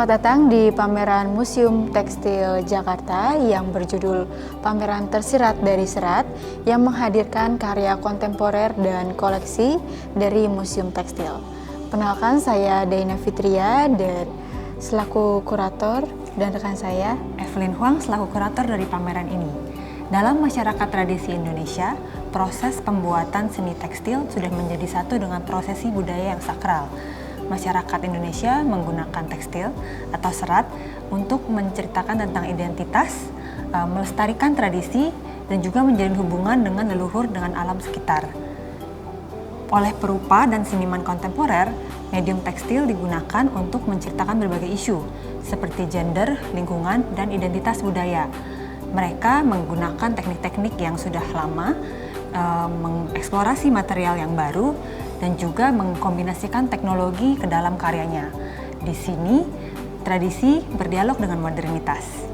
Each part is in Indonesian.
Selamat datang di pameran Museum Tekstil Jakarta yang berjudul Pameran Tersirat dari Serat yang menghadirkan karya kontemporer dan koleksi dari Museum Tekstil. Penalkan, saya Daina Fitria selaku kurator dan rekan saya Evelyn Huang selaku kurator dari pameran ini. Dalam masyarakat tradisi Indonesia, proses pembuatan seni tekstil sudah menjadi satu dengan prosesi budaya yang sakral. Masyarakat Indonesia menggunakan tekstil atau serat untuk menceritakan tentang identitas, melestarikan tradisi, dan juga menjalin hubungan dengan leluhur dengan alam sekitar. Oleh perupa dan seniman kontemporer, medium tekstil digunakan untuk menceritakan berbagai isu seperti gender, lingkungan, dan identitas budaya. Mereka menggunakan teknik-teknik yang sudah lama, mengeksplorasi material yang baru, dan juga mengkombinasikan teknologi ke dalam karyanya. Di sini, tradisi berdialog dengan modernitas.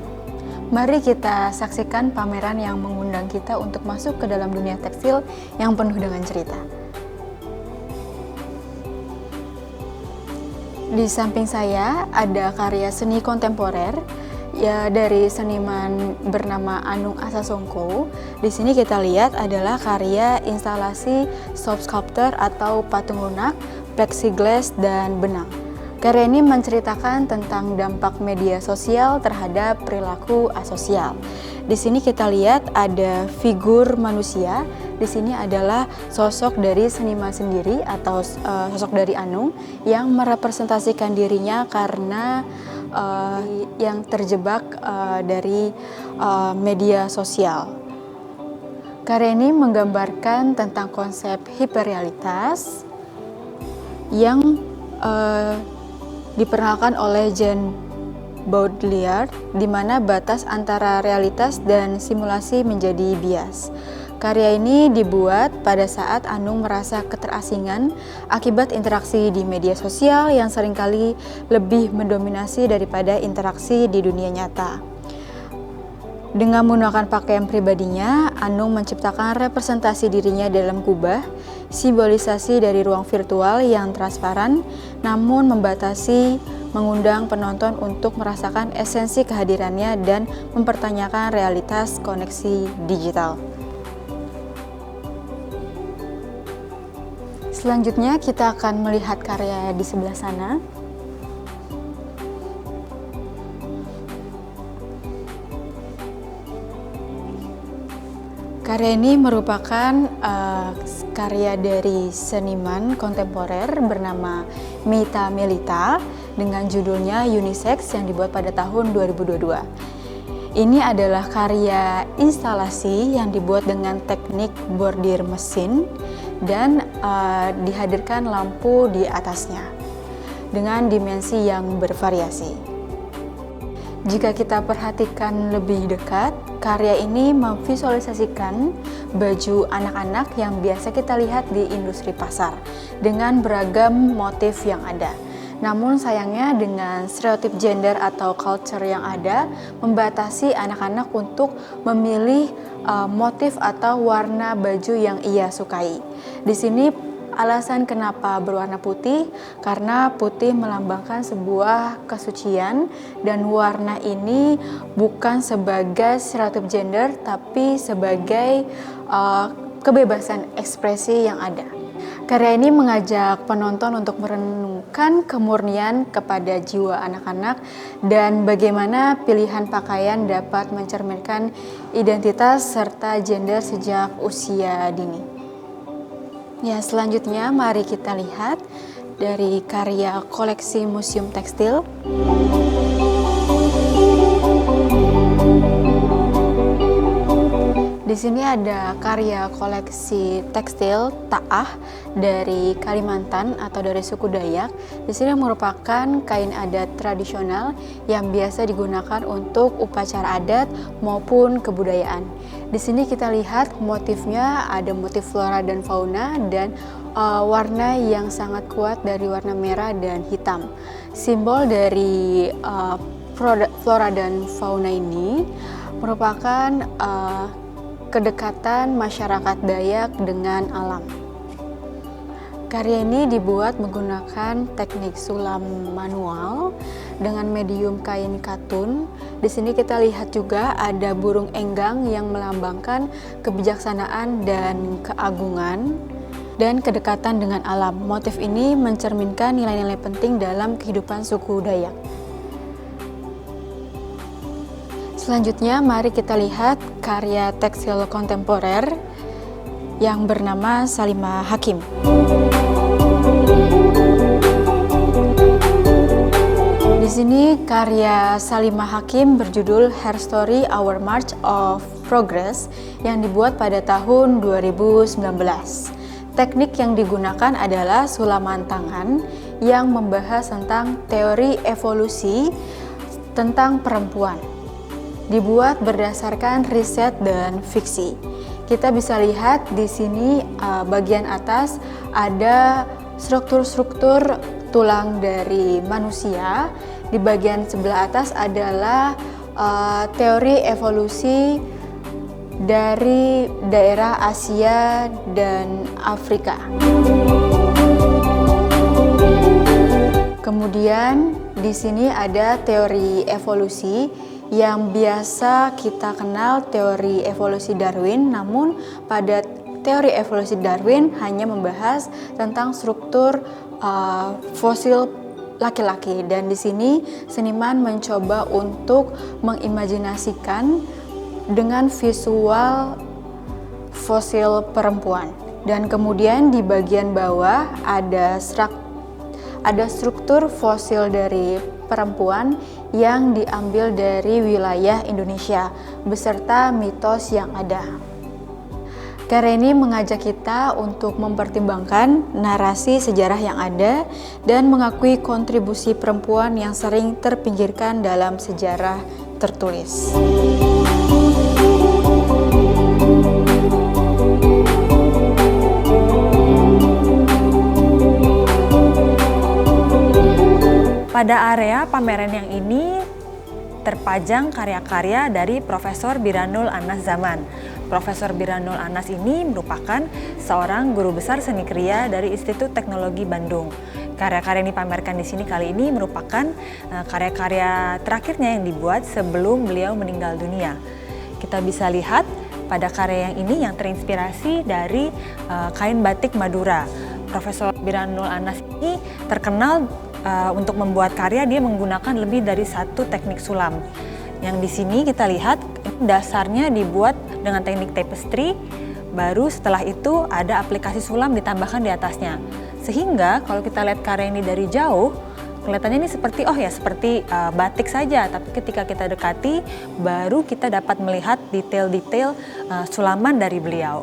Mari kita saksikan pameran yang mengundang kita untuk masuk ke dalam dunia tekstil yang penuh dengan cerita. Di samping saya ada karya seni kontemporer dari seniman bernama Anung Asasongko. Di sini kita lihat adalah karya instalasi soft sculpture atau patung lunak, plexiglass, dan benang. Karya ini menceritakan tentang dampak media sosial terhadap perilaku asosial. Di sini kita lihat ada figur manusia. Di sini adalah sosok dari seniman sendiri atau sosok dari Anung yang merepresentasikan dirinya karena yang terjebak dari media sosial. Karya ini menggambarkan tentang konsep hiperrealitas yang diperkenalkan oleh Jean Baudrillard, di mana batas antara realitas dan simulasi menjadi bias. Karya ini dibuat pada saat Anung merasa keterasingan akibat interaksi di media sosial yang seringkali lebih mendominasi daripada interaksi di dunia nyata. Dengan menggunakan pakaian pribadinya, Anung menciptakan representasi dirinya dalam kubah, simbolisasi dari ruang virtual yang transparan, namun mengundang penonton untuk merasakan esensi kehadirannya dan mempertanyakan realitas koneksi digital. Selanjutnya kita akan melihat karya di sebelah sana. Karya ini merupakan karya dari seniman kontemporer bernama Mita Melita dengan judulnya Unisex yang dibuat pada tahun 2022. Ini adalah karya instalasi yang dibuat dengan teknik bordir mesin dan dihadirkan lampu di atasnya dengan dimensi yang bervariasi. Jika kita perhatikan lebih dekat, karya ini memvisualisasikan baju anak-anak yang biasa kita lihat di industri pasar dengan beragam motif yang ada. Namun sayangnya dengan stereotip gender atau culture yang ada membatasi anak-anak untuk memilih motif atau warna baju yang ia sukai. Di sini alasan kenapa berwarna putih, karena putih melambangkan sebuah kesucian dan warna ini bukan sebagai stereotip gender tapi sebagai kebebasan ekspresi yang ada. Karya ini mengajak penonton untuk merenungkan kemurnian kepada jiwa anak-anak dan bagaimana pilihan pakaian dapat mencerminkan identitas serta gender sejak usia dini. Ya, selanjutnya mari kita lihat dari karya koleksi Museum Tekstil. Di sini ada karya koleksi tekstil Ta'ah dari Kalimantan atau dari suku Dayak. Di sini merupakan kain adat tradisional yang biasa digunakan untuk upacara adat maupun kebudayaan. Di sini kita lihat motifnya ada motif flora dan fauna dan warna yang sangat kuat dari warna merah dan hitam. Simbol dari flora dan fauna ini merupakan kedekatan masyarakat Dayak dengan alam. Karya ini dibuat menggunakan teknik sulam manual dengan medium kain katun. Di sini kita lihat juga ada burung enggang yang melambangkan kebijaksanaan dan keagungan dan kedekatan dengan alam. Motif ini mencerminkan nilai-nilai penting dalam kehidupan suku Dayak. Selanjutnya, mari kita lihat karya tekstil kontemporer yang bernama Salimah Hakim. Di sini karya Salimah Hakim berjudul Her Story Our March of Progress yang dibuat pada tahun 2019. Teknik yang digunakan adalah sulaman tangan yang membahas tentang teori evolusi tentang perempuan. Dibuat berdasarkan riset dan fiksi. Kita bisa lihat di sini bagian atas ada struktur-struktur tulang dari manusia. Di bagian sebelah atas adalah teori evolusi dari daerah Asia dan Afrika. Kemudian di sini ada teori evolusi yang biasa kita kenal teori evolusi Darwin, namun pada teori evolusi Darwin hanya membahas tentang struktur fosil laki-laki, dan di sini seniman mencoba untuk mengimajinasikan dengan visual fosil perempuan. Dan kemudian di bagian bawah ada struktur fosil dari perempuan yang diambil dari wilayah Indonesia beserta mitos yang ada. Karya ini mengajak kita untuk mempertimbangkan narasi sejarah yang ada dan mengakui kontribusi perempuan yang sering terpinggirkan dalam sejarah tertulis. Pada area pameran yang ini terpajang karya-karya dari Profesor Biranul Anas Zaman. Profesor Biranul Anas ini merupakan seorang guru besar seni kriya dari Institut Teknologi Bandung. Karya-karya yang dipamerkan di sini kali ini merupakan karya-karya terakhirnya yang dibuat sebelum beliau meninggal dunia. Kita bisa lihat pada karya yang ini yang terinspirasi dari kain batik Madura. Profesor Biranul Anas ini terkenal untuk membuat karya, dia menggunakan lebih dari satu teknik sulam. Yang di sini kita lihat dasarnya dibuat dengan teknik tapestry, baru setelah itu ada aplikasi sulam ditambahkan di atasnya. Sehingga kalau kita lihat karya ini dari jauh, kelihatannya ini seperti seperti batik saja, tapi ketika kita dekati baru kita dapat melihat detail-detail sulaman dari beliau.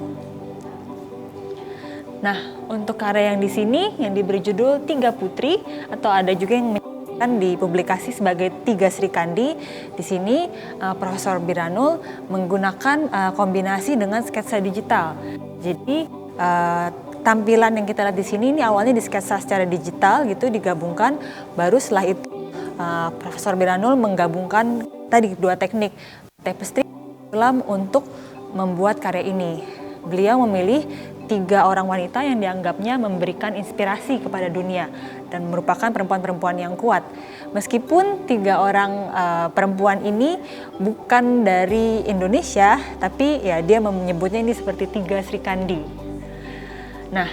Nah, untuk karya yang di sini yang diberi judul Tiga Putri, atau ada juga yang menyebutkan di publikasi sebagai Tiga Sri Kandi. Di sini Profesor Biranul menggunakan kombinasi dengan sketsa digital. Jadi tampilan yang kita lihat di sini ini awalnya di sketsa secara digital gitu digabungkan, baru setelah itu Profesor Biranul menggabungkan tadi dua teknik tapestry sulam untuk membuat karya ini. Beliau memilih 3 orang wanita yang dianggapnya memberikan inspirasi kepada dunia dan merupakan perempuan-perempuan yang kuat. Meskipun 3 orang perempuan ini bukan dari Indonesia, tapi ya dia menyebutnya ini seperti 3 Sri Kandi. Nah,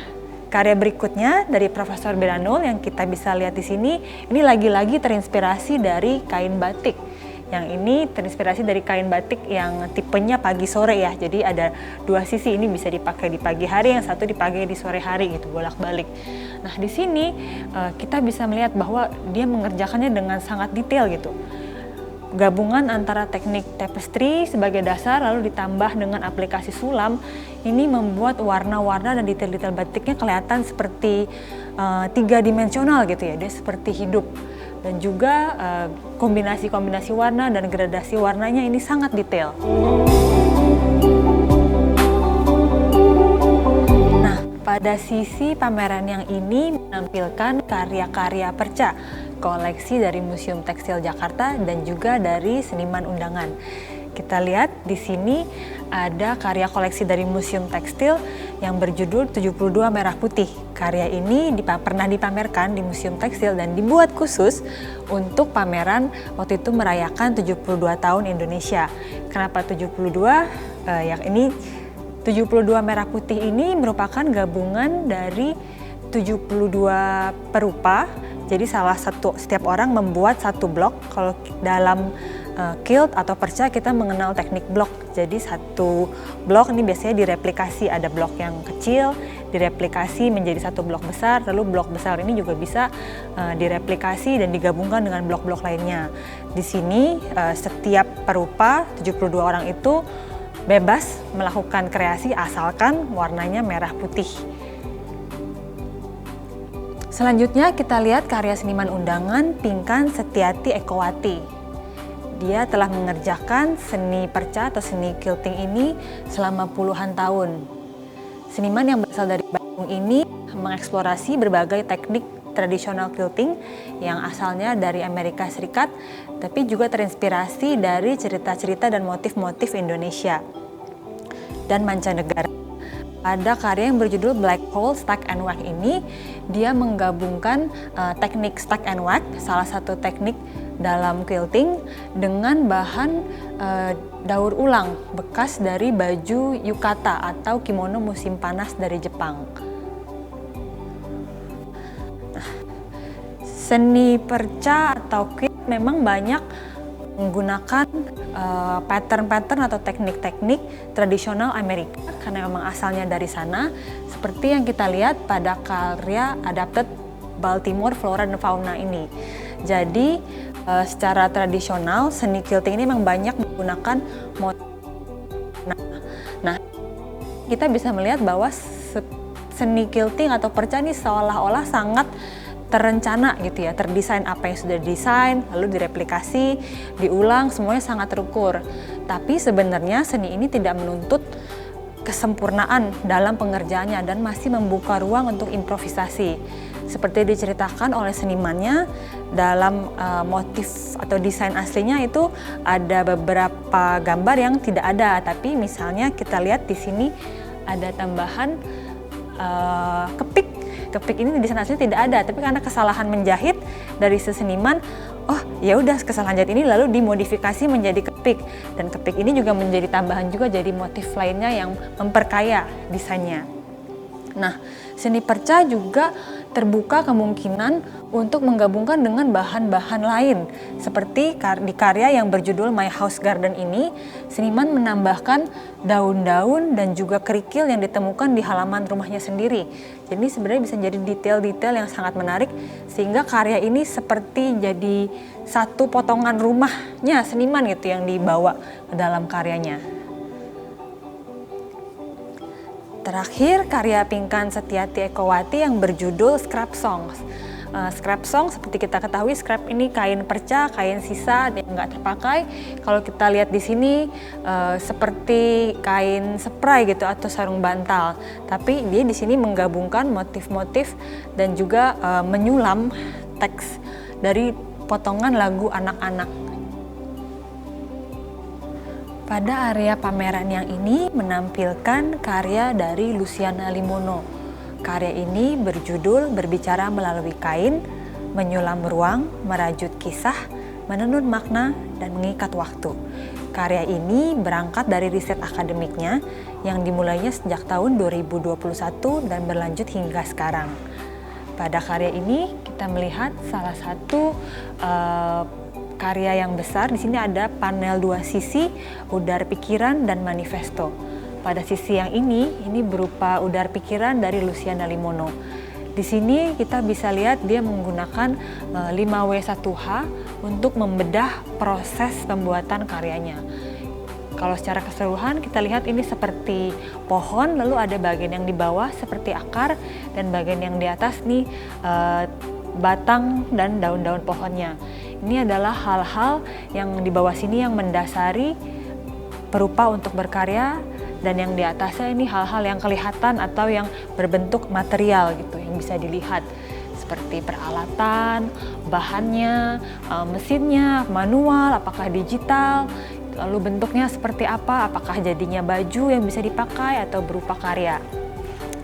karya berikutnya dari Profesor Biranul yang kita bisa lihat di sini, ini lagi-lagi terinspirasi dari kain batik. Yang ini terinspirasi dari kain batik yang tipenya pagi sore ya. Jadi ada 2 sisi, ini bisa dipakai di pagi hari, yang satu dipakai di sore hari gitu, bolak-balik. Nah, di sini kita bisa melihat bahwa dia mengerjakannya dengan sangat detail gitu. Gabungan antara teknik tapestry sebagai dasar lalu ditambah dengan aplikasi sulam, ini membuat warna-warna dan detail-detail batiknya kelihatan seperti 3 dimensional gitu ya. Dia seperti hidup. Dan juga kombinasi-kombinasi warna dan gradasi warnanya ini sangat detail. Nah, pada sisi pameran yang ini menampilkan karya-karya perca, koleksi dari Museum Tekstil Jakarta dan juga dari seniman undangan. kita lihat di sini ada karya koleksi dari Museum Tekstil yang berjudul 72 Merah Putih. Karya ini pernah dipamerkan di Museum Tekstil dan dibuat khusus untuk pameran waktu itu merayakan 72 tahun Indonesia. Kenapa 72? Yang ini 72 Merah Putih ini merupakan gabungan dari 72 perupa. Jadi setiap orang membuat satu blok. Kalau dalam kilt atau perca kita mengenal teknik blok. Jadi satu blok ini biasanya direplikasi, ada blok yang kecil direplikasi menjadi satu blok besar, lalu blok besar ini juga bisa direplikasi dan digabungkan dengan blok-blok lainnya. Di sini setiap perupa 72 orang itu bebas melakukan kreasi asalkan warnanya merah putih. Selanjutnya kita lihat karya seniman undangan Pinkan Setiati Ekowati. Dia telah mengerjakan seni perca atau seni quilting ini selama puluhan tahun. Seniman yang berasal dari Bandung ini mengeksplorasi berbagai teknik tradisional quilting yang asalnya dari Amerika Serikat, tapi juga terinspirasi dari cerita-cerita dan motif-motif Indonesia dan mancanegara. Ada karya yang berjudul Black Hole Stack and Wax ini, dia menggabungkan teknik stack and wax, salah satu teknik dalam quilting, dengan bahan daur ulang bekas dari baju yukata atau kimono musim panas dari Jepang. Nah, seni perca atau quilt memang banyak menggunakan pattern-pattern atau teknik-teknik tradisional Amerika karena memang asalnya dari sana, seperti yang kita lihat pada karya Adapted Baltimore Flora and Fauna ini. Jadi secara tradisional seni quilting ini memang banyak menggunakan motif. Nah, kita bisa melihat bahwa seni quilting atau perca ini seolah-olah sangat terencana gitu ya, terdesain apa yang sudah didesain, lalu direplikasi, diulang, semuanya sangat terukur. Tapi sebenarnya seni ini tidak menuntut kesempurnaan dalam pengerjaannya dan masih membuka ruang untuk improvisasi. Seperti diceritakan oleh senimannya dalam motif atau desain aslinya itu ada beberapa gambar yang tidak ada, tapi misalnya kita lihat di sini ada tambahan kepik. Kepik ini di desain aslinya tidak ada, tapi karena kesalahan menjahit dari si seniman, oh ya udah kesalahan jahit ini lalu dimodifikasi menjadi kepik, dan kepik ini juga menjadi tambahan juga jadi motif lainnya yang memperkaya desainnya. Nah, seni perca juga terbuka kemungkinan untuk menggabungkan dengan bahan-bahan lain. Seperti di karya yang berjudul My House Garden ini, seniman menambahkan daun-daun dan juga kerikil yang ditemukan di halaman rumahnya sendiri. Jadi sebenarnya bisa jadi detail-detail yang sangat menarik, sehingga karya ini seperti jadi satu potongan rumahnya seniman gitu yang dibawa ke dalam karyanya. Terakhir, karya Pinkan Setiati Ekowati yang berjudul Scrap Songs. Scrap song seperti kita ketahui, scrap ini kain perca, kain sisa yang nggak terpakai. Kalau kita lihat di sini seperti kain spray gitu atau sarung bantal. Tapi dia di sini menggabungkan motif-motif dan juga menyulam teks dari potongan lagu anak-anak. Pada area pameran yang ini menampilkan karya dari Luciana Limono. Karya ini berjudul Berbicara Melalui Kain, Menyulam Ruang, Merajut Kisah, Menenun Makna, dan Mengikat Waktu. Karya ini berangkat dari riset akademiknya yang dimulainya sejak tahun 2021 dan berlanjut hingga sekarang. Pada karya ini kita melihat salah satu karya yang besar. Di sini ada panel dua sisi, udar pikiran dan manifesto. Pada sisi yang ini berupa udar pikiran dari Luciana Limono. Di sini kita bisa lihat dia menggunakan 5W1H untuk membedah proses pembuatan karyanya. Kalau secara keseluruhan kita lihat ini seperti pohon, lalu ada bagian yang di bawah seperti akar dan bagian yang di atas nih batang dan daun-daun pohonnya. Ini adalah hal-hal yang di bawah sini yang mendasari perupa untuk berkarya, dan yang di atasnya ini hal-hal yang kelihatan atau yang berbentuk material gitu yang bisa dilihat seperti peralatan, bahannya, mesinnya, manual, apakah digital, Lalu bentuknya seperti apa? Apakah jadinya baju yang bisa dipakai atau berupa karya?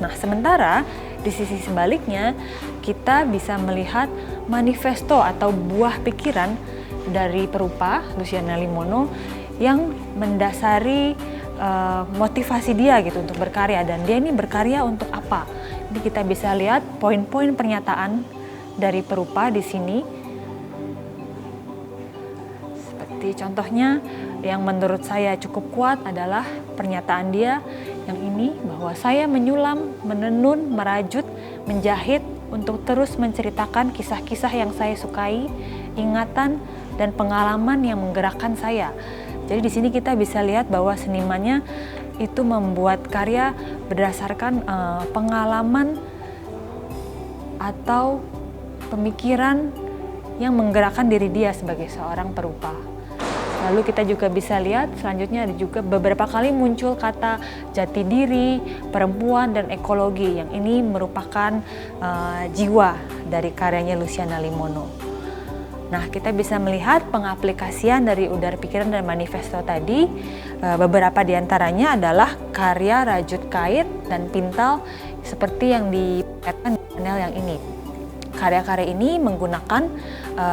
Nah, sementara di sisi sebaliknya kita bisa melihat manifesto atau buah pikiran dari perupa Luciana Limono yang mendasari motivasi dia gitu untuk berkarya, dan dia ini berkarya untuk apa. Jadi kita bisa lihat poin-poin pernyataan dari perupa di sini. Seperti contohnya yang menurut saya cukup kuat adalah pernyataan dia yang ini, bahwa saya menyulam, menenun, merajut, menjahit untuk terus menceritakan kisah-kisah yang saya sukai, ingatan dan pengalaman yang menggerakkan saya. Jadi di sini kita bisa lihat bahwa senimannya itu membuat karya berdasarkan pengalaman atau pemikiran yang menggerakkan diri dia sebagai seorang perupa. Lalu kita juga bisa lihat selanjutnya ada juga beberapa kali muncul kata jati diri, perempuan, dan ekologi, yang ini merupakan jiwa dari karyanya Luciana Limono. Nah, kita bisa melihat pengaplikasian dari udara pikiran dan manifesto tadi. Beberapa diantaranya adalah karya rajut kait dan pintal seperti yang diperlihatkan di panel yang ini. Karya-karya ini menggunakan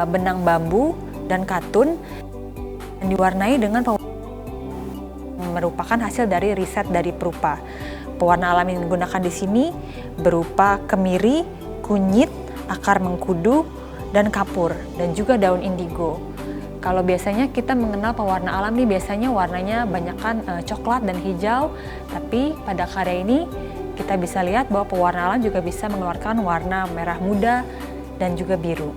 benang bambu dan katun yang diwarnai dengan merupakan hasil dari riset dari perupa. Pewarna alam yang digunakan di sini berupa kemiri, kunyit, akar mengkudu, dan kapur, dan juga daun indigo. Kalau biasanya kita mengenal pewarna alam nih, biasanya warnanya banyakkan coklat dan hijau, tapi pada karya ini kita bisa lihat bahwa pewarna alam juga bisa mengeluarkan warna merah muda dan juga biru.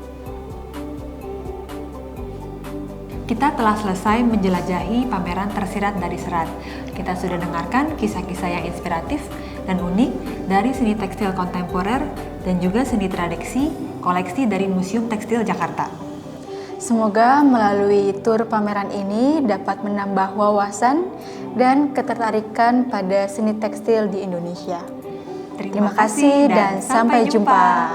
Kita telah selesai menjelajahi pameran Tersirat dari Serat. Kita sudah dengarkan kisah-kisah yang inspiratif dan unik dari seni tekstil kontemporer dan juga seni tradisi koleksi dari Museum Tekstil Jakarta. Semoga melalui tur pameran ini dapat menambah wawasan dan ketertarikan pada seni tekstil di Indonesia. Terima kasih dan sampai jumpa.